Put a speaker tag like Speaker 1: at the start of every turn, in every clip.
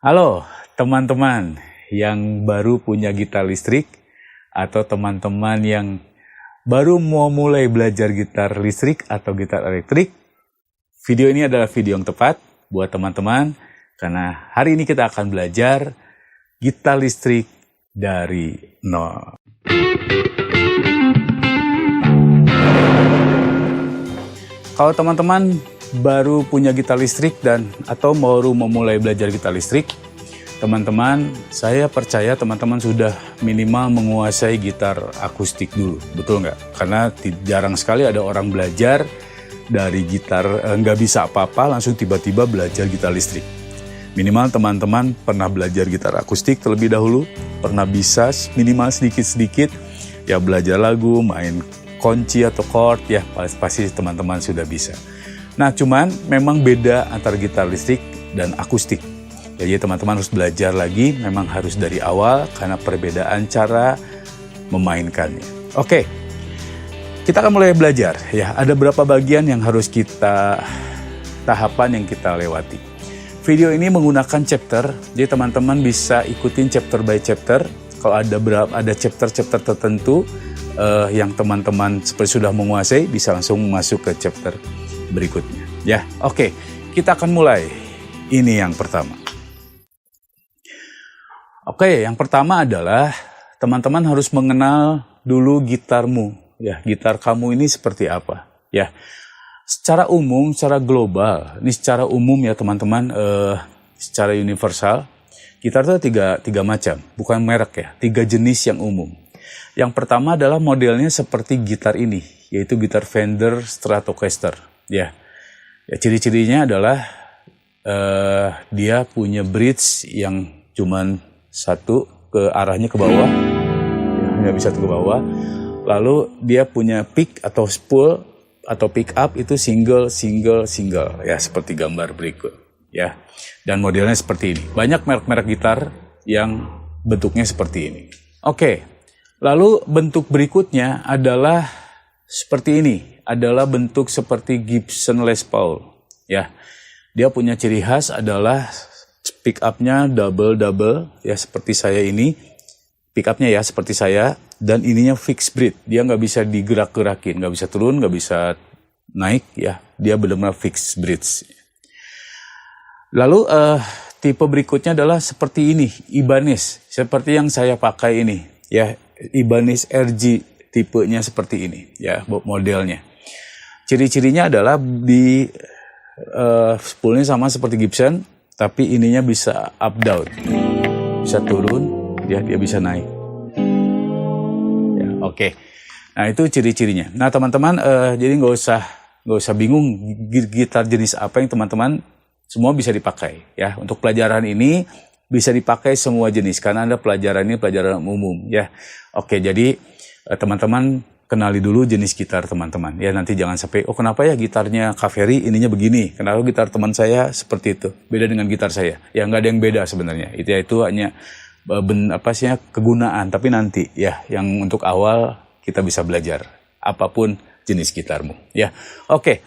Speaker 1: Halo teman-teman yang baru punya gitar listrik atau teman-teman yang baru mau mulai belajar gitar listrik atau gitar elektrik. Video ini adalah video yang tepat buat teman-teman karena hari ini kita akan belajar gitar listrik dari nol. Kalau teman-teman baru punya gitar listrik atau baru memulai belajar gitar listrik, teman-teman, saya percaya teman-teman sudah minimal menguasai gitar akustik dulu, betul nggak? Karena jarang sekali ada orang belajar dari gitar nggak bisa apa-apa langsung tiba-tiba belajar gitar listrik. Minimal teman-teman pernah belajar gitar akustik terlebih dahulu, pernah bisa minimal sedikit-sedikit ya belajar lagu, main kunci atau chord ya pasti teman-teman sudah bisa. Nah cuman memang beda antara gitar listrik dan akustik. Jadi teman-teman harus belajar lagi, memang harus dari awal karena perbedaan cara memainkannya. Oke, kita akan mulai belajar ya. Ada beberapa bagian yang harus tahapan yang kita lewati. Video ini menggunakan chapter, jadi teman-teman bisa ikutin chapter by chapter. Kalau ada chapter-chapter tertentu yang teman-teman seperti sudah menguasai, bisa langsung masuk ke chapter berikutnya. Ya, oke, kita akan mulai. Ini yang pertama. Oke, yang pertama adalah teman-teman harus mengenal dulu gitarmu. Ya, gitar kamu ini seperti apa? Ya, secara umum, secara global, ini secara umum ya teman-teman, secara universal, gitar itu tiga macam, bukan merek ya, 3 jenis yang umum. Yang pertama adalah modelnya seperti gitar ini, yaitu gitar Fender Stratocaster. Ya, ciri-cirinya adalah dia punya bridge yang cuman satu arahnya ke bawah, ya, nggak bisa ke bawah. Lalu dia punya pick atau spool atau pick up itu single, ya seperti gambar berikut. Ya, dan modelnya seperti ini. Banyak merek-merek gitar yang bentuknya seperti ini. Oke, lalu bentuk berikutnya adalah seperti ini. Adalah bentuk seperti Gibson Les Paul. Ya, dia punya ciri khas adalah pick up-nya double ya seperti saya ini. Pick up-nya ya seperti saya dan ininya fixed bridge. Dia nggak bisa digerak-gerakin, nggak bisa turun, nggak bisa naik ya. Dia benar-benar fixed bridge. Lalu tipe berikutnya adalah seperti ini, Ibanez, seperti yang saya pakai ini ya, Ibanez RG tipenya seperti ini ya modelnya. Ciri-cirinya adalah di spoolnya sama seperti Gibson, tapi ininya bisa up down, bisa turun, ya dia bisa naik. Ya, oke. Nah itu ciri-cirinya. Nah teman-teman, jadi nggak usah bingung gitar jenis apa yang teman-teman semua bisa dipakai ya. Untuk pelajaran ini bisa dipakai semua jenis karena ada pelajaran ini pelajaran umum ya. Oke, jadi teman-teman kenali dulu jenis gitar teman-teman. Ya nanti jangan sampai, oh kenapa ya gitarnya Kak Ferry ininya begini. Kenapa gitar teman saya seperti itu. Beda dengan gitar saya. Ya nggak ada yang beda sebenarnya. Itu hanya kegunaan. Tapi nanti ya yang untuk awal kita bisa belajar. Apapun jenis gitarmu. Ya, oke.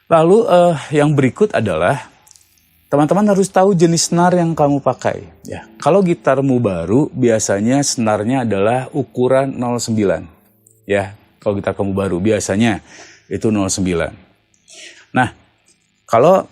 Speaker 1: Lalu yang berikut adalah teman-teman harus tahu jenis senar yang kamu pakai. Ya, kalau gitarmu baru biasanya senarnya adalah ukuran 09. Ya, kalau gitar kamu baru biasanya itu 09. Nah,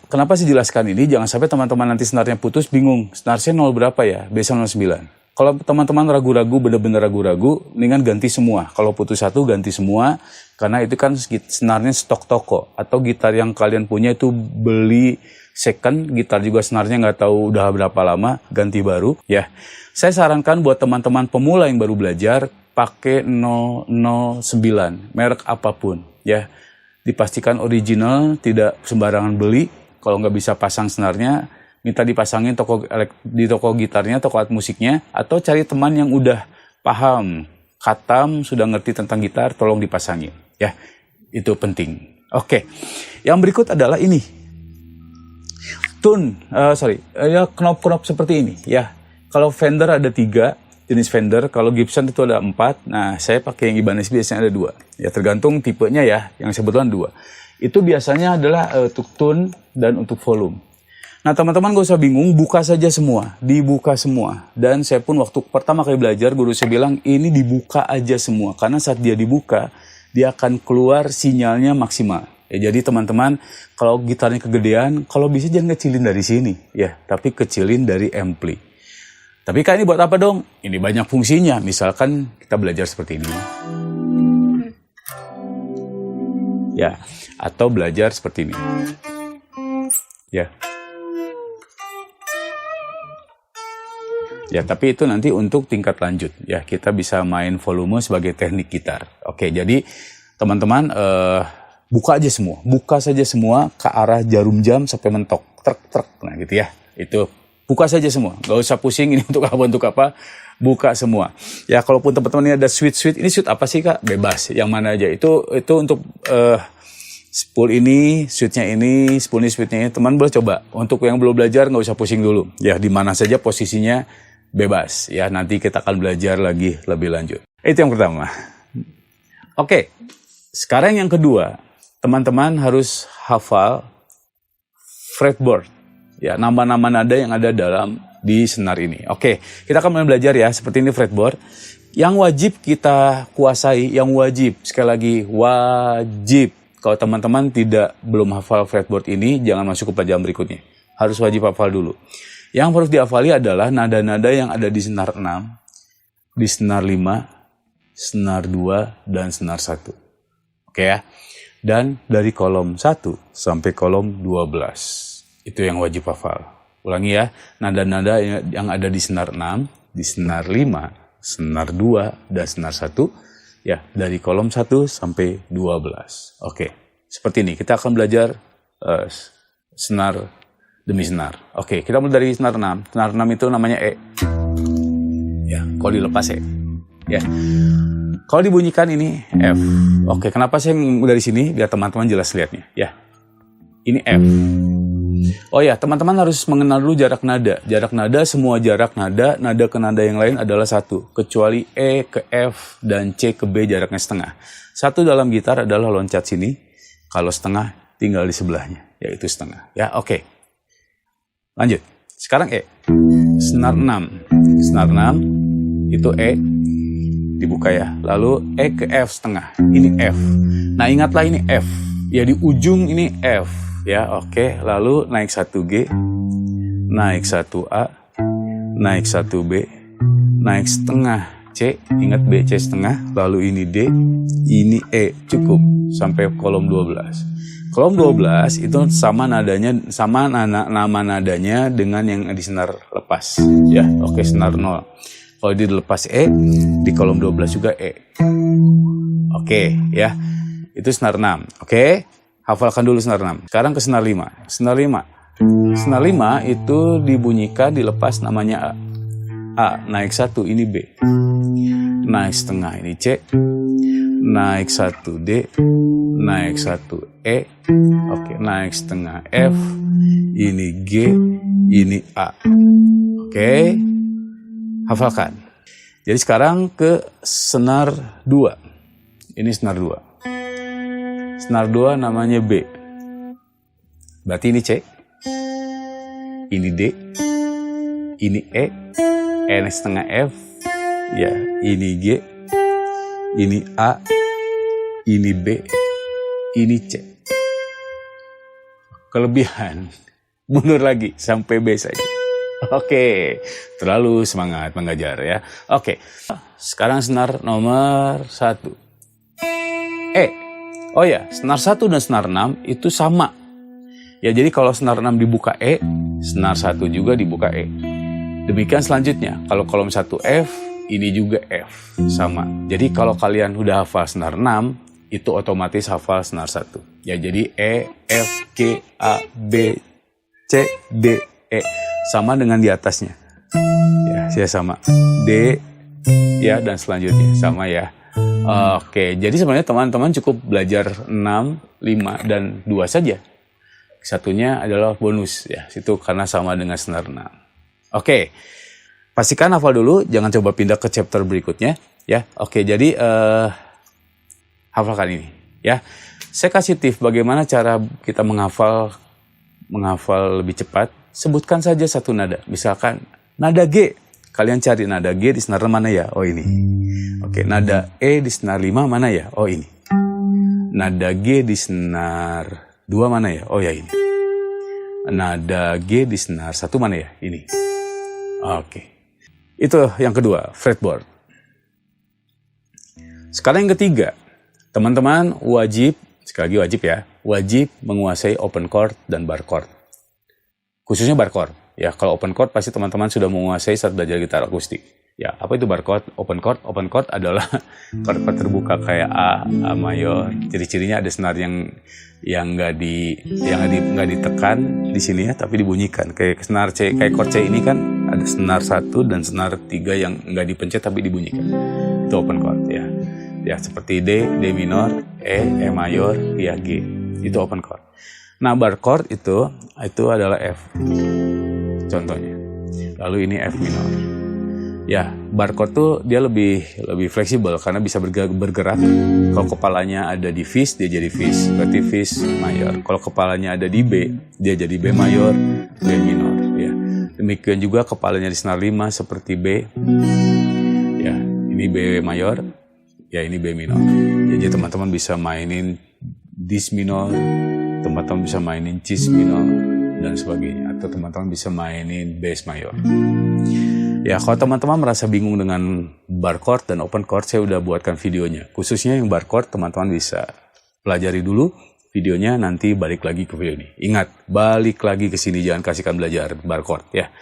Speaker 1: kenapa sih jelaskan ini? Jangan sampai teman-teman nanti senarnya putus bingung. Senarnya 0 berapa ya? Biasa 09. Kalau teman-teman ragu-ragu, benar-benar ragu-ragu, mendingan ganti semua. Kalau putus satu ganti semua, karena itu kan senarnya stok toko atau gitar yang kalian punya itu beli second, gitar juga senarnya nggak tahu udah berapa lama, ganti baru. Ya, saya sarankan buat teman-teman pemula yang baru belajar pakai 009 merek apapun ya, dipastikan original, tidak sembarangan beli. Kalau nggak bisa pasang senarnya, minta dipasangin di toko gitarnya, toko alat musiknya, atau cari teman yang udah paham, khatam, sudah ngerti tentang gitar, tolong dipasangin ya, itu penting. Oke, yang berikut adalah ini knop-knop seperti ini ya. Kalau Fender ada 3 jenis Fender, kalau Gibson itu ada 4. Nah, saya pakai yang Ibanez biasanya ada 2. Ya, tergantung tipenya ya, yang sebutan 2. Itu biasanya adalah untuk tone dan untuk volume. Nah teman-teman gak usah bingung, buka saja semua, dibuka semua. Dan saya pun waktu pertama kali belajar, guru saya bilang ini dibuka aja semua. Karena saat dia dibuka, dia akan keluar sinyalnya maksimal. Ya, jadi teman-teman, kalau gitarnya kegedean, kalau bisa jangan kecilin dari sini, ya, tapi kecilin dari ampli. Tapi Kak, ini buat apa dong? Ini banyak fungsinya. Misalkan kita belajar seperti ini. Ya, atau belajar seperti ini. Ya. Ya, tapi itu nanti untuk tingkat lanjut. Ya, kita bisa main volume sebagai teknik gitar. Oke, jadi teman-teman, buka aja semua, buka saja semua ke arah jarum jam sampai mentok, trek, nah gitu ya. Itu buka saja semua, gak usah pusing ini untuk apa, buka semua. Ya kalaupun teman-teman ini ada switch, ini switch apa sih Kak? Bebas, yang mana aja. Itu untuk spool ini, switchnya ini, spool ini, switchnya ini, teman boleh coba. Untuk yang belum belajar gak usah pusing dulu. Ya di mana saja posisinya bebas. Ya nanti kita akan belajar lagi lebih lanjut. Itu yang pertama. Oke, sekarang yang kedua. Teman-teman harus hafal fretboard, ya nama-nama nada yang ada di senar ini. Oke, kita akan mulai belajar ya. Seperti ini fretboard. Yang wajib kita kuasai, yang wajib sekali lagi wajib. Kalau teman-teman belum hafal fretboard ini, jangan masuk ke pelajaran berikutnya. Harus wajib hafal dulu. Yang harus dihafali adalah nada-nada yang ada di senar 6, di senar 5, senar 2, dan senar 1. Oke ya. Dan dari kolom 1 sampai kolom 12. Itu yang wajib hafal. Ulangi ya, nada-nada yang ada di senar 6, di senar 5, senar 2, dan senar 1. Ya, dari kolom 1 sampai 12. Oke, seperti ini. Kita akan belajar senar demi senar. Oke, kita mulai dari senar 6. Senar 6 itu namanya E. Ya, kalau dilepas E. Ya. Kalau dibunyikan ini F. Oke, kenapa saya dari sini? Biar teman-teman jelas lihatnya. Ya, ini F. Oh ya, teman-teman harus mengenal dulu jarak nada. Jarak nada, semua jarak nada ke nada yang lain adalah 1. Kecuali E ke F dan C ke B jaraknya setengah. 1 dalam gitar adalah loncat sini. Kalau setengah tinggal di sebelahnya, yaitu setengah. Ya, oke. Lanjut. Sekarang E. Senar 6. Senar 6 itu E. Dibuka ya, lalu E ke F setengah, ini F. Nah ingatlah ini F, ya di ujung ini F, ya oke. Lalu naik 1 G, naik 1 A, naik 1 B, naik setengah C, ingat B C setengah, lalu ini D, ini E, cukup sampai kolom 12. Kolom 12 itu sama nadanya, sama nama nadanya dengan yang di senar lepas, ya oke, senar 0. Kalau dilepas E, di kolom 12 juga E. Oke, ya. Itu senar 6. Oke, hafalkan dulu senar 6. Sekarang ke senar 5. Senar 5. Senar 5 itu dibunyikan dilepas namanya A. A, naik 1, ini B. Naik setengah, ini C. Naik 1 D. Naik 1 E. Oke, naik setengah F. Ini G. Ini A. Oke. Hafalkan. Jadi sekarang ke senar 2. Ini senar 2. Senar 2 namanya B. Berarti ini C. Ini D. Ini E. E setengah F. Ya, ini G. Ini A. Ini B. Ini C. Kelebihan. Mundur lagi sampai B saja. Oke, terlalu semangat mengajar ya. Oke, sekarang senar nomor 1. E. Oh ya, senar 1 dan senar 6 itu sama. Ya, jadi kalau senar 6 dibuka E, senar 1 juga dibuka E. Demikian selanjutnya, kalau kolom 1 F, ini juga F. Sama. Jadi kalau kalian udah hafal senar 6, itu otomatis hafal senar 1. Ya, jadi E, F, G, A, B, C, D, E. Sama dengan di atasnya. Ya, saya sama. D, ya, dan selanjutnya. Sama ya. Oke, jadi sebenarnya teman-teman cukup belajar 6, 5, dan 2 saja. Satunya adalah bonus ya, itu karena sama dengan senar 6. Oke, pastikan hafal dulu, jangan coba pindah ke chapter berikutnya ya. Oke, jadi hafalkan ini ya. Saya kasih tips bagaimana cara kita menghafal lebih cepat sebutkan saja satu nada. Misalkan nada G. Kalian cari nada G di senar mana ya? Oh ini. Oke, nada E di senar 5 mana ya? Oh ini. Nada G di senar 2 mana ya? Oh ya ini. Nada G di senar 1 mana ya? Ini. Oke. Itu yang kedua, fretboard. Sekarang yang ketiga, teman-teman wajib, sekali lagi wajib ya, wajib menguasai open chord dan bar chord. Khususnya bar chord. Ya, kalau open chord pasti teman-teman sudah menguasai saat belajar gitar akustik. Ya, apa itu bar chord? Open chord? Open chord adalah chord terbuka kayak A mayor. Ciri-cirinya ada senar yang nggak ditekan di sini ya, tapi dibunyikan. Kayak senar C, kayak chord C ini kan ada senar 1 dan senar 3 yang nggak dipencet tapi dibunyikan. Itu open chord ya. Ya, seperti D minor, E mayor, ya G. Itu open chord. Nah, bar chord itu adalah F. Contohnya. Lalu ini F minor. Ya, bar chord tuh dia lebih fleksibel karena bisa bergerak. Kalau kepalanya ada di Fis, dia jadi Fis, berarti Fis mayor. Kalau kepalanya ada di B, dia jadi B mayor, B minor. Ya. Demikian juga kepalanya di senar 5 seperti B. Ya, ini B mayor, ya ini B minor. Jadi teman-teman bisa mainin Dis minor, teman-teman bisa mainin Cis minor, dan sebagainya. Atau teman-teman bisa mainin bass mayor. Ya, kalau teman-teman merasa bingung dengan bar chord dan open chord, saya udah buatkan videonya. Khususnya yang bar chord, teman-teman bisa pelajari dulu videonya, nanti balik lagi ke video ini. Ingat, balik lagi ke sini, jangan kasihkan belajar bar chord ya.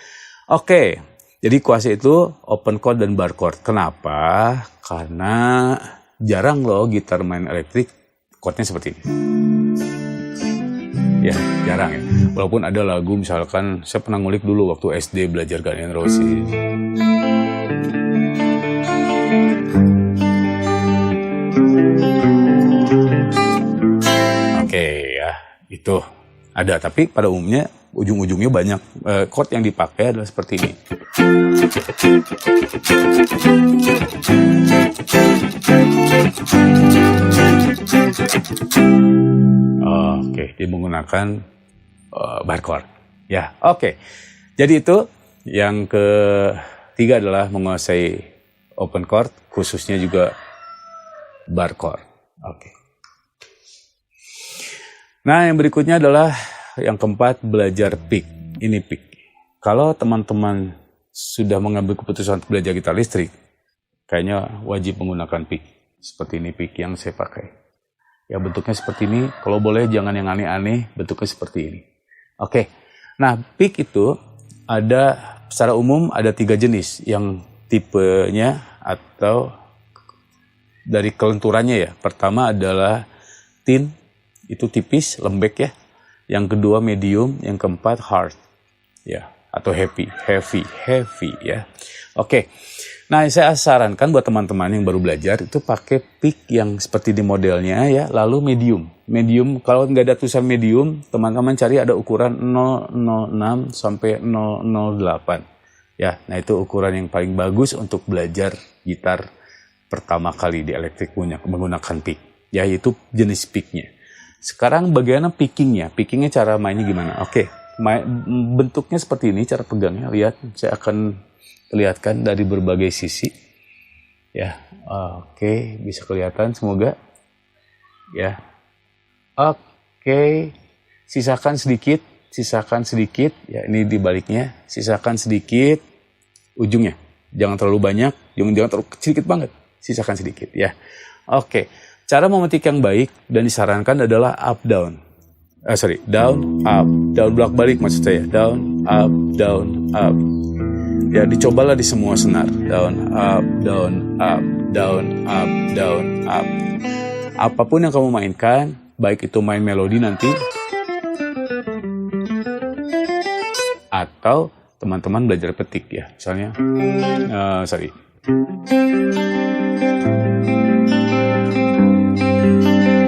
Speaker 1: Oke, jadi kuasai itu open chord dan bar chord. Kenapa? Karena jarang loh gitar main elektrik chordnya seperti ini. Ya, jarang ya. Walaupun ada lagu, misalkan saya pernah ngulik dulu waktu SD belajar Guns N' Roses. Oke ya, itu ada. Tapi pada umumnya ujung-ujungnya banyak chord yang dipakai adalah seperti ini. Oke, dia menggunakan bar chord. Ya, oke. Jadi itu yang ketiga adalah menguasai open chord, khususnya juga bar chord. Oke. Nah, yang berikutnya adalah yang keempat, belajar pick. Ini pick. Kalau teman-teman sudah mengambil keputusan untuk belajar gitar listrik, kayaknya wajib menggunakan pick. Seperti ini pick yang saya pakai. Ya, bentuknya seperti ini. Kalau boleh jangan yang aneh-aneh, bentuknya seperti ini. Oke. Nah, pick itu ada secara umum ada 3 jenis yang tipenya atau dari kelenturannya ya. Pertama adalah thin, itu tipis, lembek ya. Yang kedua medium, yang keempat hard. Ya, atau heavy ya. Oke. Nah, saya sarankan buat teman-teman yang baru belajar itu pakai pick yang seperti di modelnya ya, lalu medium. Medium, kalau nggak ada tulisan medium, teman-teman cari ada ukuran 006 sampai 008. Ya, nah itu ukuran yang paling bagus untuk belajar gitar pertama kali di elektrik menggunakan pick. Ya, itu jenis picknya. Sekarang bagaimana pickingnya? Pickingnya cara mainnya gimana? Oke, bentuknya seperti ini, cara pegangnya. Lihat, saya akan lihatkan dari berbagai sisi. Ya, oke, bisa kelihatan semoga. Ya, oke, sisakan sedikit. Ya, ini dibaliknya, sisakan sedikit ujungnya. Jangan terlalu banyak, jangan terlalu sedikit banget. Sisakan sedikit ya. Oke, cara memetik yang baik dan disarankan adalah up down. Down up, down bolak-balik maksud saya. Down up, down up. Ya, dicobalah di semua senar. Down up, down up, down up, down up. Apapun yang kamu mainkan, baik itu main melodi nanti atau teman-teman belajar petik ya. Misalnya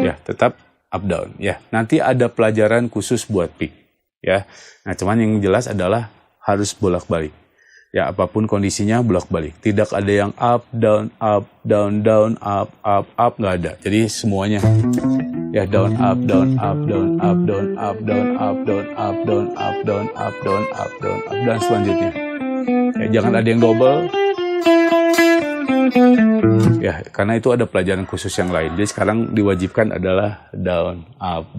Speaker 1: ya, tetap up down ya. Nanti ada pelajaran khusus buat pick ya. Nah, cuman yang jelas adalah harus bolak-balik. Ya, apapun kondisinya bolak-balik. Tidak ada yang up, down, down, up, nggak ada. Jadi semuanya Ya, down up down up down up down up down up down up down up down up down up down up dan selanjutnya. Ya, jangan ada yang double. Ya, karena itu ada pelajaran khusus yang lain. Jadi sekarang diwajibkan adalah down out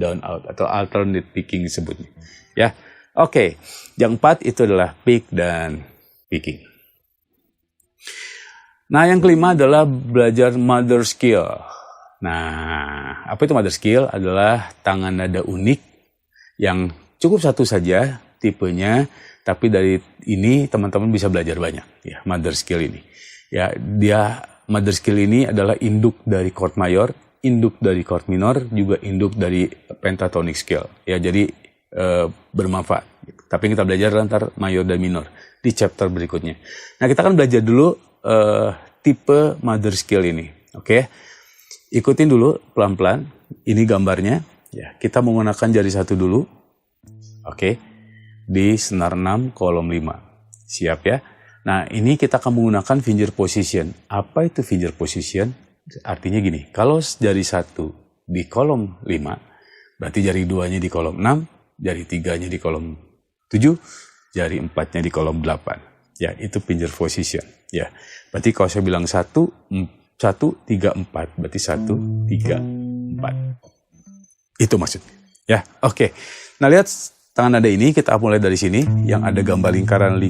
Speaker 1: atau alternate picking disebutnya. Ya. Oke. Yang 4 itu adalah pick dan picking. Nah, yang kelima adalah belajar mother skill. Nah, apa itu mother skill? Adalah tangan nada unik yang cukup satu saja tipenya, tapi dari ini teman-teman bisa belajar banyak. Ya, mother skill ini. Ya, mother skill ini adalah induk dari chord mayor, induk dari chord minor, juga induk dari pentatonic scale. Ya, jadi bermanfaat. Tapi kita belajar antara mayor dan minor di chapter berikutnya. Nah, kita akan belajar dulu tipe mother skill ini. Oke. Ikutin dulu pelan-pelan. Ini gambarnya. Ya, kita menggunakan jari 1 dulu. Oke. Di senar 6 kolom 5. Siap ya? Nah, ini kita akan menggunakan finger position. Apa itu finger position? Artinya gini, kalau jari 1 di kolom 5, berarti jari 2-nya di kolom 6, jari 3-nya di kolom 7, jari 4-nya di kolom 8. Ya, itu finger position. Ya, berarti kalau saya bilang 1, 3, 4, berarti 1, 3, 4. Itu maksudnya. Ya, oke. Nah, lihat tangan nada ini, kita mulai dari sini, yang ada gambar lingkaran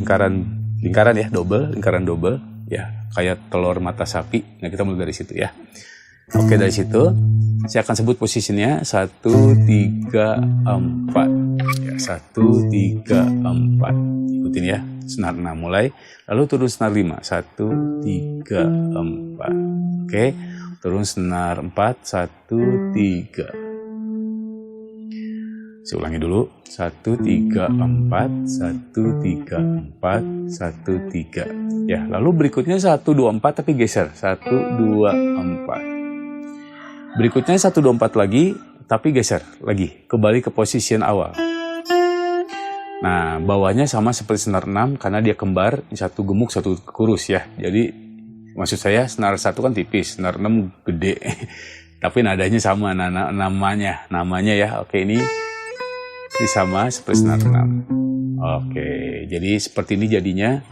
Speaker 1: ya, lingkaran double, ya, kayak telur mata sapi. Nah, kita mulai dari situ ya. Oke, dari situ, saya akan sebut posisinya 1, 3, 4. Ya, 1, 3, 4. Ikutin ya, senar 6 mulai. Lalu turun senar 5, 1, 3, 4. Oke, turun senar 4, 1, 3. Saya ulangi dulu, 1, 3, 4, 1, 3, 4, 1, 3. Ya, lalu berikutnya 1, 2, 4 tapi geser, 1, 2, 4. Berikutnya 1, 2, 4 lagi, tapi geser lagi, kembali ke posisi awal. Nah, bawahnya sama seperti senar 6 karena dia kembar, satu gemuk, satu kurus ya. Jadi, maksud saya senar 1 kan tipis, senar 6 gede. Tapi nadanya sama, namanya ya. Oke, ini sama seperti senar 6. Oke, jadi seperti ini jadinya.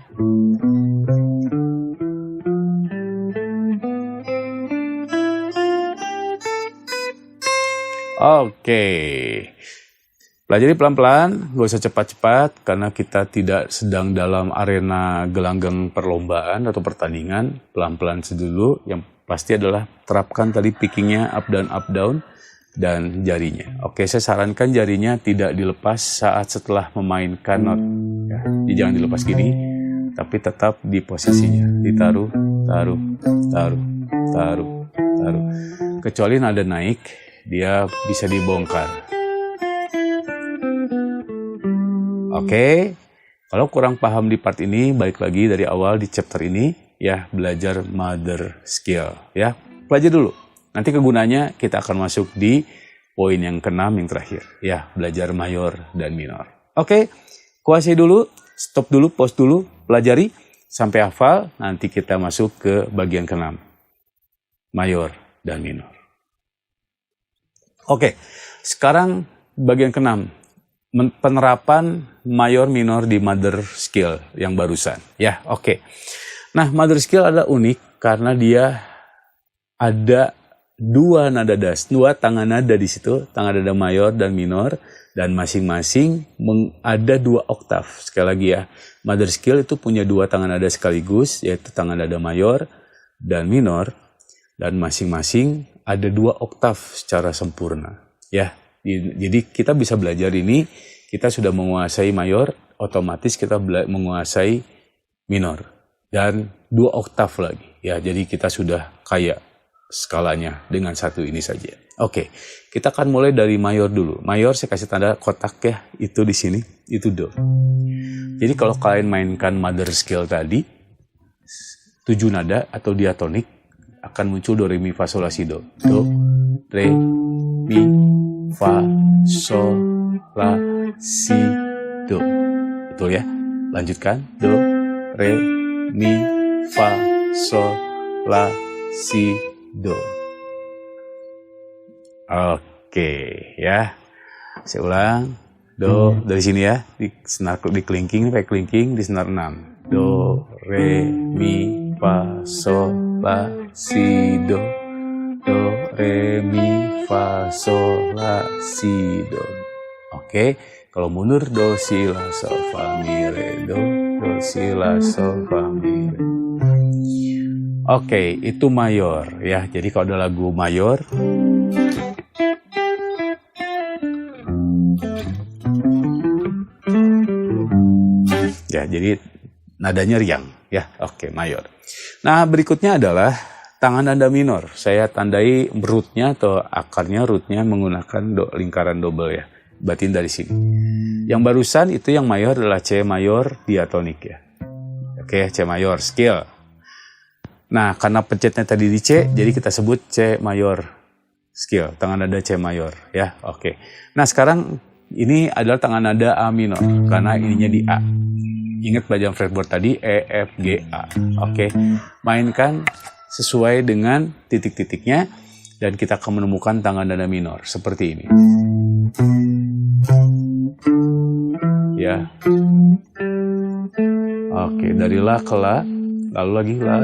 Speaker 1: Oke. Pelajari pelan-pelan, gak usah cepat-cepat, karena kita tidak sedang dalam arena gelanggang perlombaan atau pertandingan. Pelan-pelan dulu, yang pasti adalah terapkan tadi pickingnya up down, dan jarinya. Oke, saya sarankan jarinya tidak dilepas saat setelah memainkan not. Ya, jadi jangan dilepas gini, tapi tetap di posisinya. Ditaruh. Kecuali nada naik, dia bisa dibongkar. Oke, kalau kurang paham di part ini, balik lagi dari awal di chapter ini, ya, belajar mother skill, ya. Pelajari dulu. Nanti kegunaannya kita akan masuk di poin yang ke-6 yang terakhir, ya, belajar mayor dan minor. Oke, kuasai dulu, stop dulu, pause dulu, pelajari sampai hafal, nanti kita masuk ke bagian ke-6, mayor dan minor. Oke, sekarang bagian ke-6. Penerapan mayor minor di mother skill yang barusan. Ya, oke. Nah, mother skill adalah unik karena dia ada dua tangan nada di situ, tangan nada mayor dan minor, dan masing-masing ada 2 oktav. Sekali lagi ya, mother skill itu punya 2 tangan nada sekaligus, yaitu tangan nada mayor dan minor, dan masing-masing ada 2 oktav secara sempurna. Ya. Jadi kita bisa belajar ini, kita sudah menguasai mayor, otomatis kita menguasai minor. Dan 2 oktav lagi. Ya, jadi kita sudah kaya skalanya dengan 1 ini saja. Oke, kita akan mulai dari mayor dulu. Mayor saya kasih tanda kotak ya, itu di sini, itu do. Jadi kalau kalian mainkan mother scale tadi, 7 nada atau diatonik, akan muncul do, re, mi, fa, sol, la, si, do. Do, re, mi, fa, sol, la, si, do. Betul ya? Lanjutkan. Do, re, mi, fa, sol, la, si, do. Oke, ya. Saya ulang. Do dari sini ya, di senar di kelingking, pakai kelingking di senar 6. Do, re, mi, fa, sol, la, si, do. Do, re, mi, fa, sol, la, si, do. Oke, kalau mundur do, si, la, sol, fa, mi, re, do. Do, si, la, sol, fa, mi, re. Oke, itu mayor ya. Jadi kalau ada lagu mayor, ya, jadi nadanya riang ya. Oke, mayor. Nah, berikutnya adalah tangan nada minor. Saya tandai rootnya atau akarnya, rootnya menggunakan lingkaran double ya. Batin dari sini. Yang barusan itu yang mayor adalah C mayor diatonik ya. Oke, C mayor scale. Nah, karena pencetnya tadi di C, jadi kita sebut C mayor scale. Tangan nada C mayor ya. Oke. Nah, sekarang ini adalah tangan nada A minor karena ininya di A. Ingat pelajaran fretboard tadi E, F, G, A. Oke. Mainkan sesuai dengan titik-titiknya dan kita akan menemukan tangan nada minor seperti ini. Ya. Oke, dari La ke La, lalu lagi La.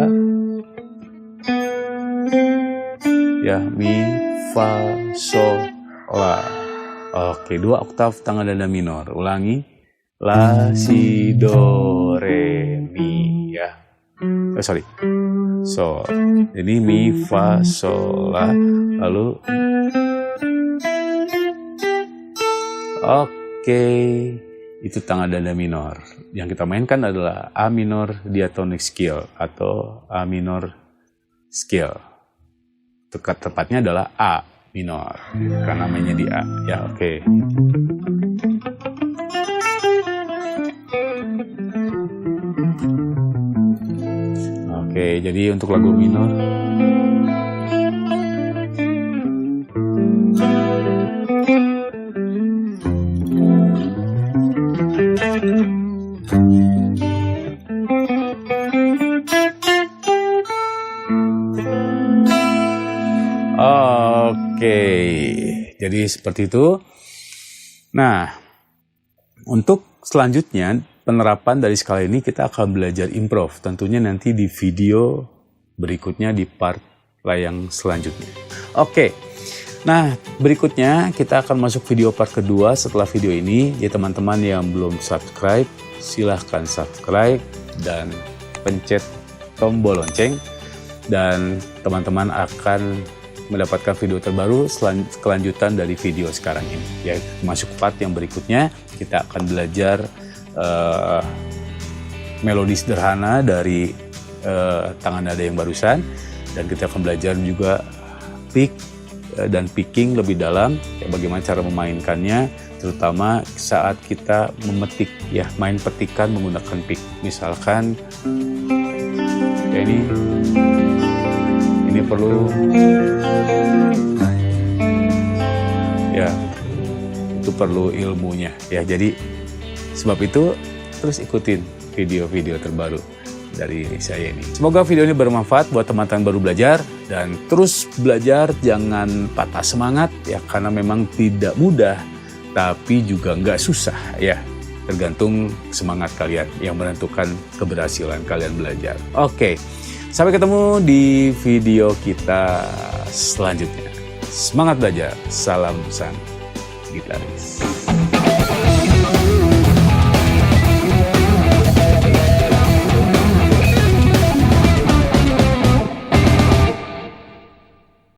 Speaker 1: Ya, Mi, Fa, Sol, La. Oke, 2 oktav tangan nada minor. Ulangi. La, si, do, re, mi, ya. Sorry. Sol. Ini mi, fa, sol, la. Lalu. Oke. Itu tangan nada minor. Yang kita mainkan adalah A minor diatonic scale atau A minor scale. Tepatnya adalah A minor. Karena mainnya di A. Ya, oke. Oke, jadi untuk lagu minor. Oke, jadi seperti itu. Nah, untuk selanjutnya penerapan dari skala ini kita akan belajar improv. Tentunya nanti di video berikutnya di part yang selanjutnya. Oke, nah berikutnya kita akan masuk video part kedua setelah video ini. Ya teman-teman yang belum subscribe, silahkan subscribe dan pencet tombol lonceng. Dan teman-teman akan mendapatkan video terbaru kelanjutan dari video sekarang ini. Ya, masuk part yang berikutnya kita akan belajar melodi sederhana dari tangan nada yang barusan, dan kita akan belajar juga pick dan picking lebih dalam, ya, bagaimana cara memainkannya, terutama saat kita memetik ya, main petikan menggunakan pick. Misalkan ya ini perlu ya, itu perlu ilmunya ya. Jadi sebab itu terus ikutin video-video terbaru dari saya ini. Semoga video ini bermanfaat buat teman-teman baru belajar, dan terus belajar, jangan patah semangat ya, karena memang tidak mudah tapi juga nggak susah ya. Tergantung semangat kalian yang menentukan keberhasilan kalian belajar. Oke, sampai ketemu di video kita selanjutnya. Semangat belajar, salam sang gitaris.